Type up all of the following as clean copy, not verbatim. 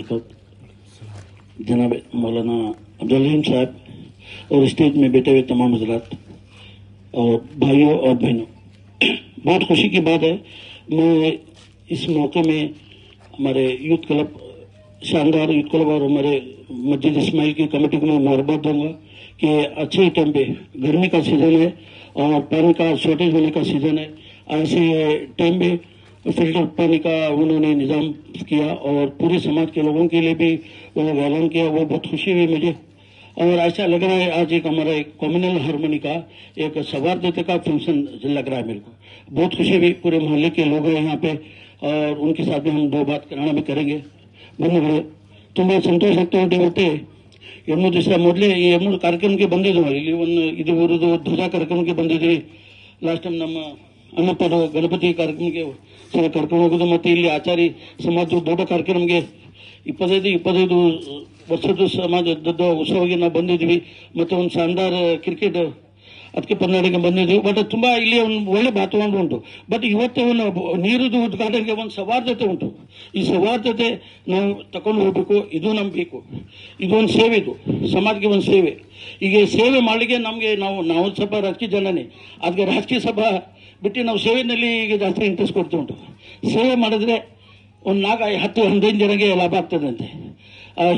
जनाब मौलाना अब्दुल रहीम साहब और स्टेज में बैठे हुए तमाम हजरात और भाइयों और बहनों, बहुत खुशी की बात है। मैं इस मौके में हमारे यूथ क्लब, शानदार यूथ क्लब और हमारे मस्जिद इस्माइल की कमेटी को मैं मुबारकबाद दूंगा कि अच्छे टाइम पे गर्मी का सीज़न है और पानी का शॉर्टेज होने का सीज़न है। ऐसे टाइम में फिल्टर पानी का उन्होंने निज़ाम किया और पूरे समाज के लोगों के लिए भी वो ऐलान किया, वो बहुत खुशी हुई मुझे। और ऐसा लग रहा है आज एक हमारा एक कम्युनल हारमोनी का एक सवारदेते का फंक्शन लग रहा है मेरे को। बहुत खुशी हुई, पूरे मोहल्ले के लोग हैं यहाँ पे और उनके साथ भी हम दो बात कराना भी करेंगे। ಬಂಧುಗಳೇ, ತುಂಬ ಸಂತೋಷ ಆಗ್ತಾ ಉಂಟು। ಇವತ್ತೇ ಎರಡು ದಿವಸ ಮೊದಲೇ ಈ ಎರಡು ಕಾರ್ಯಕ್ರಮಕ್ಕೆ ಬಂದಿದ್ವಿ. ಇಲ್ಲಿ ಒಂದು ಇದು ಊರದು ಧ್ವಜಾ ಕಾರ್ಯಕ್ರಮಕ್ಕೆ ಬಂದಿದ್ವಿ. ಲಾಸ್ಟ್ ಟೈಮ್ ನಮ್ಮ ಅನ್ನಪ್ಪರು ಗಣಪತಿ ಕಾರ್ಯಕ್ರಮಕ್ಕೆ ಕರ್ಕೊಂಡು ಹೋಗೋದು, ಮತ್ತು ಇಲ್ಲಿ ಆಚಾರಿ ಸಮಾಜದ ದೊಡ್ಡ ಕಾರ್ಯಕ್ರಮಕ್ಕೆ 25 ವರ್ಷದ ಸಮಾಜದ ಉತ್ಸವಕ್ಕೆ ನಾವು ಬಂದಿದ್ವಿ. ಮತ್ತು ಒಂದು ಶಾನದಾರ್ ಕ್ರಿಕೆಟ್ ಅದಕ್ಕೆ ಕರ್ನಾಟಕ ಬಂದಿದ್ವಿ. ಬಟ್ ತುಂಬಾ ಇಲ್ಲಿ ಒಂದು ಒಳ್ಳೆ ವಾತಾವರಣ ಉಂಟು. ಬಟ್ ಇವತ್ತೇ ಒಂದು ನೀರುದು ಉದ್ಘಾಟನೆಗೆ ಒಂದು ಸೌಹಾರ್ದತೆ ಉಂಟು. ಈ ಸೌಹಾರ್ದತೆ ನಾವು ತಕೊಂಡು ಹೋಗ್ಬೇಕು. ಇದು ನಮ್ಗೆ ಬೇಕು. ಇದೊಂದು ಸೇವೆ, ಇದು ಸಮಾಜಕ್ಕೆ ಒಂದು ಸೇವೆ. ಈಗ ಸೇವೆ ಮಾಡಲಿಕ್ಕೆ ನಮಗೆ ನಾವು ಸ್ವಲ್ಪ ರಾಜಕೀಯ ಜನನೇ, ಅದಕ್ಕೆ ರಾಜಕೀಯ ಸಭಾ ಬಿಟ್ಟು ನಾವು ಸೇವೆಯಲ್ಲಿ ಈಗ ಜಾಸ್ತಿ ಇಂಟ್ರೆಸ್ಟ್ ಕೊಡ್ತಾ ಉಂಟು. ಸೇವೆ ಮಾಡಿದ್ರೆ ಒಂದು 10-15 ಜನಕ್ಕೆ ಲಾಭ ಆಗ್ತದಂತೆ.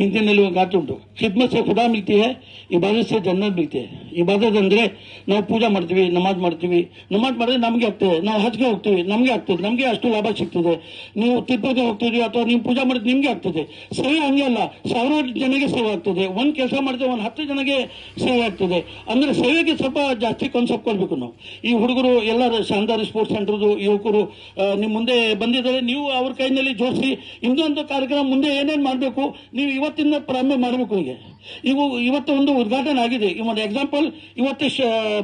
ಹಿಂದಿನಲ್ಲಿ ಒಂದು ಗಾತು ಉಂಟು, ಖಿದ್ಮತ್ ಸೆ ಖುದಾ ಮಿಲ್ತಿ ಹೈ, ಇಬಾದತ್ ಸೆ ಜನ್ನತ್ ಮಿಲ್ತಿ ಹೈ. ಇಬಾದತ್ ಅಂದರೆ ನಾವು ಪೂಜೆ ಮಾಡ್ತೀವಿ, ನಮಾಜ್ ಮಾಡ್ತೀವಿ. ನಮಾಜ್ ಮಾಡಿದ್ರೆ ನಮಗೆ ಆಗ್ತದೆ. ನಾವು ಹಜ್ಗೆ ಹೋಗ್ತೀವಿ, ನಮಗೆ ಆಗ್ತದೆ, ನಮಗೆ ಅಷ್ಟು ಲಾಭ ಸಿಗ್ತದೆ. ನೀವು ತಿರುಪತಿ ಹೋಗ್ತೀವಿ ಅಥವಾ ನೀವು ಪೂಜೆ ಮಾಡಿದ್ರೆ ನಿಮಗೆ ಆಗ್ತದೆ. ಸೇವೆ ಹಂಗೆ ಅಲ್ಲ, 1000 ಜನಕ್ಕೆ ಸೇವೆ ಆಗ್ತದೆ. ಒಂದು ಕೆಲಸ ಮಾಡಿದ್ರೆ ಒಂದು 10 ಜನಕ್ಕೆ ಸೇವೆ ಆಗ್ತದೆ. ಅಂದರೆ ಸೇವೆಗೆ ಸ್ವಲ್ಪ ಜಾಸ್ತಿ ಕಾನ್ಸೆಪ್ಟ್ ಕೊಡಬೇಕು ನಾವು. ಈ ಹುಡುಗರು ಎಲ್ಲರೂ ಶಾನದಾರ್ ಸ್ಪೋರ್ಟ್ಸ್ ಸೆಂಟರ್ದು ಯುವಕರು ನಿಮ್ಮ ಮುಂದೆ ಬಂದಿದ್ದಾರೆ. ನೀವು ಅವ್ರ ಕೈನಲ್ಲಿ ಜೋಡಿಸಿ ಇನ್ನೊಂದು ಕಾರ್ಯಕ್ರಮ ಮುಂದೆ ಏನೇನು ಮಾಡಬೇಕು ನೀವು ಇವತ್ತಿಂದ ಪ್ರಾರಂಭ ಮಾಡಬೇಕು. ಇವತ್ತು ಒಂದು ಉದ್ಘಾಟನೆ ಆಗಿದೆ. ಒಂದು ಎಕ್ಸಾಂಪಲ್, ಇವತ್ತು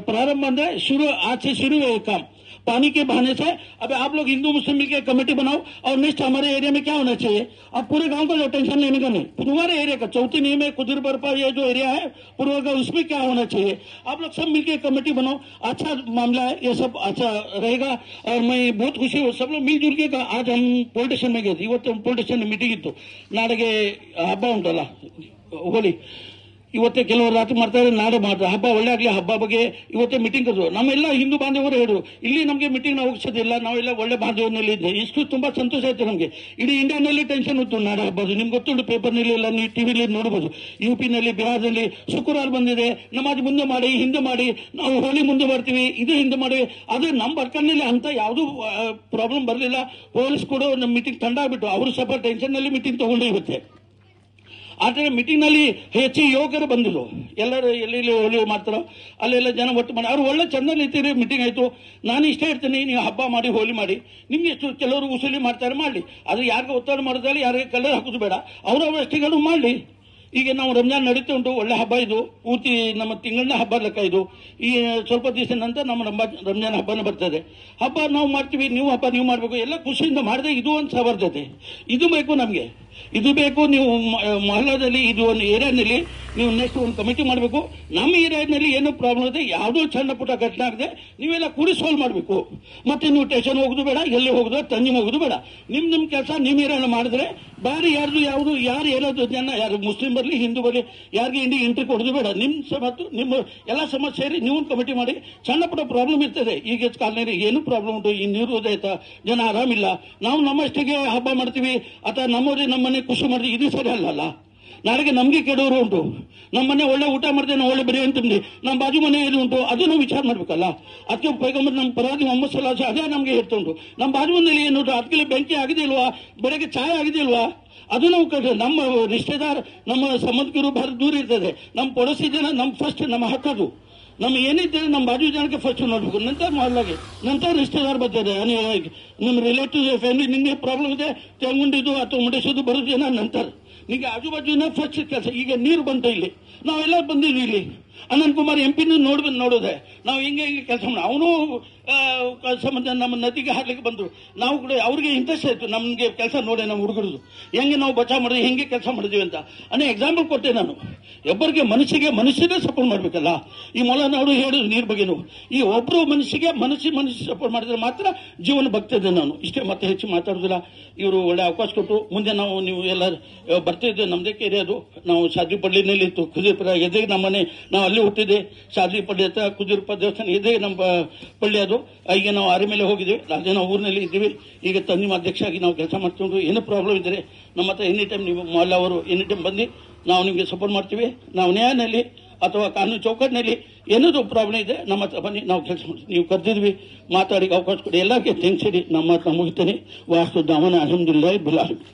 प्रारंभ है शुरू, आज से शुरू है काम पानी के बहाने से। अब आप लोग हिंदू मुस्लिम मिलकर कमेटी बनाओ और नेक्स्ट हमारे एरिया में क्या होना चाहिए, अब पूरे गांव को जो टेंशन लेने का नहीं, तुम्हारे एरिया का चौथी नियम है कुदर बरपा, ये जो एरिया है पूर्व का, उसमें क्या होना चाहिए, आप लोग सब मिलकर कमेटी बनाओ. अच्छा मामला है, ये सब अच्छा रहेगा. और मैं बहुत खुशी हूँ, सब लोग मिलजुल के. आज हम पोलिस स्टेशन में गए थे. ಇವತ್ತು पोलिस स्टेशन मीटिंग ಇತ್ತು. ನಾಳೆಗೆ ಹಬ್ಬ ಉಂಟಲ್ಲ ಹೋಲಿ, ಇವತ್ತೇ ಕೆಲವರು ರಾತ್ರಿ ಮಾಡ್ತಾರೆ, ನಾಳೆ ಮಾಡ್ತಾರೆ. ಹಬ್ಬ ಒಳ್ಳೆ ಆಗಲಿ, ಹಬ್ಬ ಬಗ್ಗೆ ಇವತ್ತೇ ಮೀಟಿಂಗ್ ಕರೆದು ನಮ್ಮೆಲ್ಲ ಹಿಂದೂ ಬಾಂಧವರು ಹೇಳಿದ್ರು, ಇಲ್ಲಿ ನಮಗೆ ಮೀಟಿಂಗ್ ನಾವು ಹೋಗಿಸೋದಿಲ್ಲ, ನಾವೆಲ್ಲ ಒಳ್ಳೆ ಬಾಂಧವ್ಯದಲ್ಲಿ ಇದ್ದೆ. ಇಷ್ಟು ತುಂಬಾ ಸಂತೋಷ ಆಯ್ತು ನಮಗೆ. ಇಡೀ ಇಂಡಿಯಾನಲ್ಲಿ ಟೆನ್ಷನ್ ಇತ್ತು ನಾಳೆ ಹಬ್ಬದು. ನಿಮ್ಗೆ ಗೊತ್ತುಂಟು, ಪೇಪರ್ನಲ್ಲಿ ಎಲ್ಲ ನೀವು ಟಿವಿಲಿ ನೋಡಬಹುದು. ಯುಪಿನಲ್ಲಿ, ಬಿಹಾರದಲ್ಲಿ ಶುಕ್ರವಾರ ಬಂದಿದೆ, ನಮಾಜ್ ಮುಂದೆ ಮಾಡಿ, ಹಿಂದೆ ಮಾಡಿ, ನಾವು ಹೋಲಿ ಮುಂದೆ ಬರ್ತೀವಿ, ಇದು ಹಿಂದೆ ಮಾಡಿವಿ. ಆದರೆ ನಮ್ಮ ಬರ್ಕನ್ನಲ್ಲಿ ಅಂತ ಯಾವುದೂ ಪ್ರಾಬ್ಲಮ್ ಬರಲಿಲ್ಲ. ಪೊಲೀಸ್ ಕೂಡ ನಮ್ಮ ಮೀಟಿಂಗ್ ತಂಡ ಆಗ್ಬಿಟ್ಟು ಅವರು ಸ್ವಲ್ಪ ಟೆನ್ಷನ್ನಲ್ಲಿ ಮೀಟಿಂಗ್ ತಗೊಂಡು ಇವತ್ತೆ. ಆದರೆ ಮೀಟಿಂಗ್ನಲ್ಲಿ ಹೆಚ್ಚು ಯುವಕರು ಬಂದಿದ್ರು. ಎಲ್ಲರೂ ಎಲ್ಲೆಲ್ಲಿ ಹೋಲಿ ಮಾಡ್ತಾರೋ ಅಲ್ಲೆಲ್ಲ ಜನ ಒಟ್ಟು ಮಾಡಿ ಅವ್ರು ಒಳ್ಳೆ ಚಂದ ನಿಂತಿರಿ. ಮೀಟಿಂಗ್ ಆಯಿತು. ನಾನು ಇಷ್ಟೇ ಇರ್ತೀನಿ, ನೀವು ಹಬ್ಬ ಮಾಡಿ, ಹೋಲಿ ಮಾಡಿ, ನಿಮ್ಗೆ ಎಷ್ಟು ಕೆಲವರು ವಸೂಲಿ ಮಾಡ್ತಾರೆ ಮಾಡಲಿ. ಆದರೆ ಯಾರಿಗೆ ಒತ್ತಡ ಮಾಡೋದಾದ್ರೆ, ಯಾರಿಗೆ ಕಲರ್ ಹಾಕೋದು ಬೇಡ, ಅವರವ್ರ ಅಷ್ಟಿಗಳು ಮಾಡಲಿ. ಈಗ ನಾವು ರಂಜಾನ್ ನಡೀತಾ ಉಂಟು, ಒಳ್ಳೆ ಹಬ್ಬ ಇದು, ಪೂರ್ತಿ ನಮ್ಮ ತಿಂಗಳನ್ನ ಹಬ್ಬ ಲೆಕ್ಕ ಇದು. ಈ ಸ್ವಲ್ಪ ದಿವಸ ನಂತರ ನಮ್ಮ ರಂಜಾನ್ ಹಬ್ಬನೇ ಬರ್ತದೆ. ಹಬ್ಬ ನಾವು ಮಾಡ್ತೀವಿ, ನೀವು ಹಬ್ಬ ನೀವು ಮಾಡಬೇಕು, ಎಲ್ಲ ಖುಷಿಯಿಂದ ಮಾಡಿದ್ರೆ ಇದು ಒಂದು ಸವರ್ಧತೆ. ಇದು ಬೇಕು ನಮಗೆ, ಇದು ಬೇಕು. ನೀವು ಮೊಹಲ್ಲಾದಲ್ಲಿ ಇದು ಒಂದು ಏರಿಯಾನಲ್ಲಿ ನೀವು ನೆಕ್ಸ್ಟ್ ಒಂದು ಕಮಿಟಿ ಮಾಡಬೇಕು. ನಮ್ಮ ಏರಿಯಾದಲ್ಲಿ ಏನೋ ಪ್ರಾಬ್ಲಮ್ ಇದೆ, ಯಾವುದೋ ಸಣ್ಣ ಪುಟ್ಟ ಘಟನೆ ಆಗಿದೆ, ನೀವೆಲ್ಲ ಕೂಡಿ ಸಾಲ್ವ್ ಮಾಡಬೇಕು. ಮತ್ತೆ ನೀವು ಟೇಷನ್ ಹೋಗೋದು ಬೇಡ, ಎಲ್ಲಿ ಹೋಗೋದು ತಂಜಿ ಹೋಗೋದು ಬೇಡ. ನಿಮ್ಮ ಕೆಲಸ ನಿಮ್ಮ ಏರಿಯಾನ ಮಾಡಿದ್ರೆ ಬೇರೆ ಯಾರು ಹೇಳೋದು ಜನ, ಯಾರು ಮುಸ್ಲಿಂ ಬರಲಿ ಹಿಂದೂ ಬರಲಿ, ಯಾರಿಗೆ ಎಂಟ್ರಿ ಕೊಡೋದು ಬೇಡ. ಮತ್ತು ನಿಮ್ಮ ಎಲ್ಲ ಸಮಸ್ಯೆ ಸೇರಿ ನೀವು ಒಂದು ಕಮಿಟಿ ಮಾಡಿ. ಸಣ್ಣ ಪುಟ್ಟ ಪ್ರಾಬ್ಲಮ್ ಇರ್ತದೆ. ಈಗ ಕಾಲದಲ್ಲಿ ಏನು ಪ್ರಾಬ್ಲಮ್ ಉಂಟು, ಈ ನೀರು ಆಯ್ತಾ, ಜನ ಆರಾಮಿಲ್ಲ, ನಾವು ನಮ್ಮಷ್ಟಿಗೆ ಹಬ್ಬ ಮಾಡ್ತೀವಿ ಅಥವಾ ನಮ್ಮವ್ರಿಗೆ ನಮ್ಮನೆ ಖುಷಿ ಮಾಡ್ತೀವಿ, ಇದು ಸರಿ ಅಲ್ಲಲ್ಲ. ನಾಳೆಗೆ ನಮಗೆ ಕೆಡೋರು ಉಂಟು. ನಮ್ಮ ಮನೆ ಒಳ್ಳೆ ಊಟ ಮಾಡ್ತೇವೆ, ನಾವು ಒಳ್ಳೆ ಬಿರಿಯಾನಿ ತಿಂದು, ನಮ್ಮ ಬಾಜು ಮನೆ ಏನು ಉಂಟು ಅದು ನಾವು ವಿಚಾರ ಮಾಡ್ಬೇಕಲ್ಲ. ಅದಕ್ಕೆ ಪೈಗಂಬರ್ ನಮ್ಮ ಪರಾದಿ ಮೊಹಮ್ಮದ್ ಸಲ್ಲಲ್ಲಾಹು ಅದೇ ನಮಗೆ ಹೇಳ್ತಾ ಉಂಟು. ನಮ್ಮ ಬಾಜು ಮನೆಯಲ್ಲಿ ಏನು ಉಂಟು, ಅದಕ್ಕೆ ಬೆಂಕಿ ಆಗಿದೆಯಲ್ವಾ, ಬೆಳಗ್ಗೆ ಚಾಯ್ ಆಗಿದೆಯಲ್ವಾ, ಅದು ನಾವು ನಮ್ಮ ರಿಶ್ತೆದಾರ್, ನಮ್ಮ ಸಂಬಂಧಿಕರು ಭಾಳ ದೂರ ಇರ್ತದೆ. ನಮ್ಮ ಪಡೋಸಿ ಜನ ನಮ್ಮ ಫಸ್ಟ್ ನಮ್ಮ ಹಕ್ಕದು. ನಮ್ಮ ಏನಿದ್ದೇನೆ ನಮ್ಮ ಬಾಜು ಜನಕ್ಕೆ ಫಸ್ಟ್ ನೋಡ್ಬೇಕು, ನಂತರ ಮೊಹಲ್ಲಾಗೆ, ನಂತರ ರಿಶ್ತೆದಾರ್ ಬರ್ತಾರೆ. ನಮ್ಮ ರಿಲೇಟಿವ್ ಫ್ಯಾಮಿಲಿ ನಿಮಗೆ ಪ್ರಾಬ್ಲಮ್ ಇದೆ, ತೆಂಗುಂಡಿದ್ದು ಅಥವಾ ಮುಡಿಸೋದು ಬರೋದು ಜನ ನಂತರ. ನಿಮಗೆ ಆಜು ಬಾಜುನ ಫಸ್ಟ್ ಕೆಲಸ. ಈಗ ನೀರು ಬಂತು, ಇಲ್ಲಿ ನಾವೆಲ್ಲ ಬಂದಿದ್ವಿ, ಇಲ್ಲಿ ಅನಂತ್ ಕುಮಾರ್ ಎಂಪಿನೂ ನೋಡೋದೆ ನಾವು ಹೆಂಗೆ ಕೆಲಸ ಮಾಡಿ ಅವನು ಸಂಬಂಧ ನಮ್ಮ ನದಿಗೆ ಹಾರ್ಲಿಕ್ಕೆ ಬಂದರು. ನಾವು ಕೂಡ ಅವ್ರಿಗೆ ಇಂಟ್ರೆಸ್ಟ್ ಆಯಿತು ನಮಗೆ ಕೆಲಸ ನೋಡಿ ನಮ್ಮ ಹುಡುಗರದು ಹೆಂಗೆ ನಾವು ಬಚಾವ್ ಮಾಡಿದ್ವಿ ಹೆಂಗೆ ಕೆಲಸ ಮಾಡಿದ್ವಿ ಅಂತ ಎಕ್ಸಾಂಪಲ್ ಕೊಟ್ಟೆ ನಾನು. ಒಬ್ಬರಿಗೆ ಮನುಷ್ಯನೇ ಸಪೋರ್ಟ್ ಮಾಡಬೇಕಲ್ಲ. ಈ ಮೊಲನಾಡು ಹೇಳಿದ್ರು ನೀರು ಬಗ್ಗೆನು ಈ ಒಬ್ಬರು ಮನುಷ್ಯ ಸಪೋರ್ಟ್ ಮಾಡಿದ್ರೆ ಮಾತ್ರ ಜೀವನ ಬಗ್ತದೆ. ನಾನು ಇಷ್ಟೇ ಮತ್ತೆ ಹೆಚ್ಚು ಮಾತಾಡೋದಿಲ್ಲ. ಇವರು ಒಳ್ಳೆ ಅವಕಾಶ ಕೊಟ್ಟು ಮುಂದೆ ನೀವು ಎಲ್ಲ ಬರ್ತಿದ್ದೆ. ನಮ್ಮದೇ ಕೇರಿ ಅದು. ನಾವು ಸಾದ್ರಿ ಪಳ್ಳಿನಲ್ಲಿ ಇತ್ತು ಕುದುರೆಪುರ ಎದೆ ನಮ್ಮನೆ. ನಾವು ಅಲ್ಲಿ ಹುಟ್ಟಿದ್ದೆ. ಸಾದ್ರಿ ಪಳ್ಳಿ ಹತ್ರ ಕುದುರೆಪ್ಪ ದೇವಸ್ಥಾನ ಇದೆ ನಮ್ಮ ಪಳ್ಳಿ ಅದು. ಈಗ ನಾವು ಆರಿ ಮೇಲೆ ಹೋಗಿದ್ದೀವಿ. ಅದೇ ನಾವು ಊರಿನಲ್ಲಿ ಇದ್ದೀವಿ. ಈಗ ತಂದಿಮ ಅಧ್ಯಕ್ಷ ಆಗಿ ನಾವು ಕೆಲಸ ಮಾಡ್ಕೊಂಡು ಏನೋ ಪ್ರಾಬ್ಲಮ್ ಇದ್ದರೆ ನಮ್ಮ ಹತ್ರ ಎನಿ ಟೈಮ್ ನೀವು ಮೊಲ್ಲ ಅವರು ಎನಿ ಟೈಮ್ ಬಂದು ನಾವು ನಿಮಗೆ ಸಪೋರ್ಟ್ ಮಾಡ್ತೀವಿ. ನಾವು ನ್ಯಾಯನಲ್ಲಿ ಅಥವಾ ಕಾನೂನು ಚೌಕಟ್ಟಿನಲ್ಲಿ ಏನಾದರೂ ಪ್ರಾಬ್ಲಮ್ ಇದೆ ನಮ್ಮ ಹತ್ರ ಬನ್ನಿ, ನಾವು ಕೆಲಸ ಮಾಡ್ತೀವಿ. ನೀವು ಕರೆದಿದ್ವಿ, ಮಾತಾಡಿ ಅವಕಾಶ ಕೊಡಿ. ಎಲ್ಲರಿಗೆ ಥ್ಯಾಂಕ್ಸ್ ಹೇಳಿ ನಮ್ಮ ಹತ್ರ ಮುಗಿತೇನೆ. ವಾಸ್ತು ದಾಮನ ಅಲ್ಹಮ್ದುಲಿಲ್ಲಾಹ್ ಬಿಲ್ ಆಲಮೀನ್.